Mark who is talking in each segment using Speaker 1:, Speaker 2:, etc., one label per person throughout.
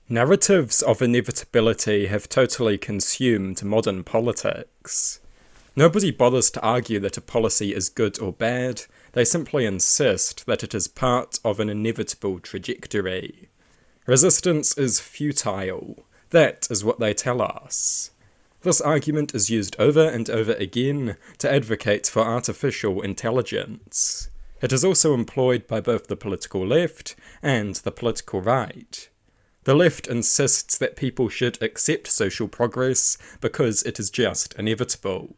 Speaker 1: Narratives of inevitability have totally consumed modern politics. Nobody bothers to argue that a policy is good or bad, they simply insist that it is part of an inevitable trajectory. Resistance is futile. That is what they tell us. This argument is used over and over again to advocate for artificial intelligence. It is also employed by both the political left and the political right. The left insists that people should accept social progress because it is just inevitable.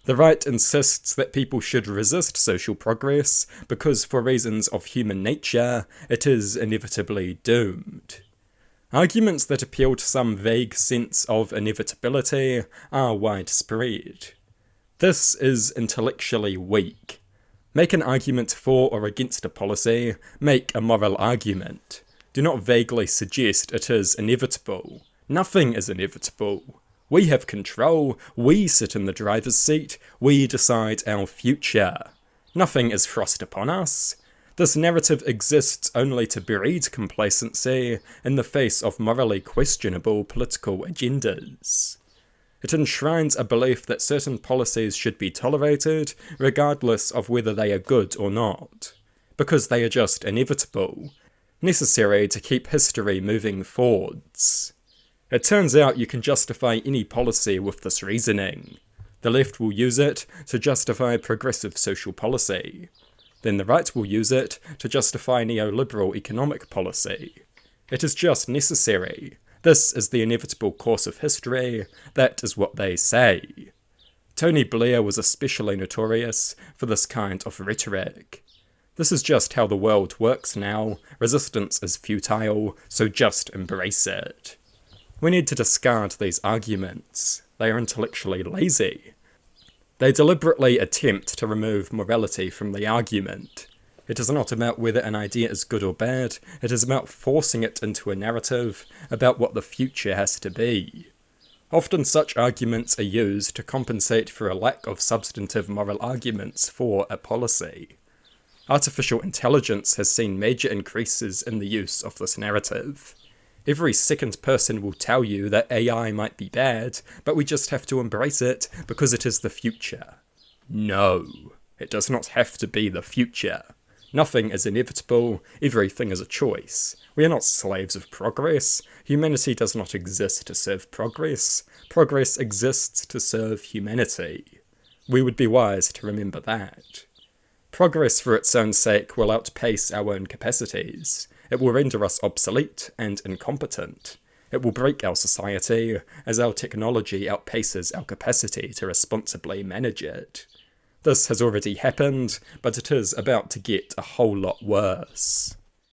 Speaker 1: The right insists that people should resist social progress because for reasons of human nature, it is inevitably doomed. Arguments that appeal to some vague sense of inevitability are widespread. This is intellectually weak. Make an argument for or against a policy, make a moral argument. Do not vaguely suggest it is inevitable. Nothing is inevitable. We have control, we sit in the driver's seat, we decide our future. Nothing is thrust upon us. This narrative exists only to breed complacency in the face of morally questionable political agendas. It enshrines a belief that certain policies should be tolerated, regardless of whether they are good or not, because they are just inevitable, necessary to keep history moving forwards. It turns out you can justify any policy with this reasoning. The left will use it to justify progressive social policy. Then the right will use it to justify neoliberal economic policy. It is just necessary. This is the inevitable course of history. That is what they say. Tony Blair was especially notorious for this kind of rhetoric. This is just how the world works now. Resistance is futile, so just embrace it. We need to discard these arguments. They are intellectually lazy. They deliberately attempt to remove morality from the argument. It is not about whether an idea is good or bad, it is about forcing it into a narrative about what the future has to be. Often such arguments are used to compensate for a lack of substantive moral arguments for a policy. Artificial intelligence has seen major increases in the use of this narrative. Every second person will tell you that AI might be bad, but we just have to embrace it because it is the future. No, it does not have to be the future. Nothing is inevitable, everything is a choice. We are not slaves of progress. Humanity does not exist to serve progress. Progress exists to serve humanity. We would be wise to remember that. Progress for its own sake will outpace our own capacities. It will render us obsolete and incompetent. It will break our society as our technology outpaces our capacity to responsibly manage it. This has already happened, but it is about to get a whole lot worse.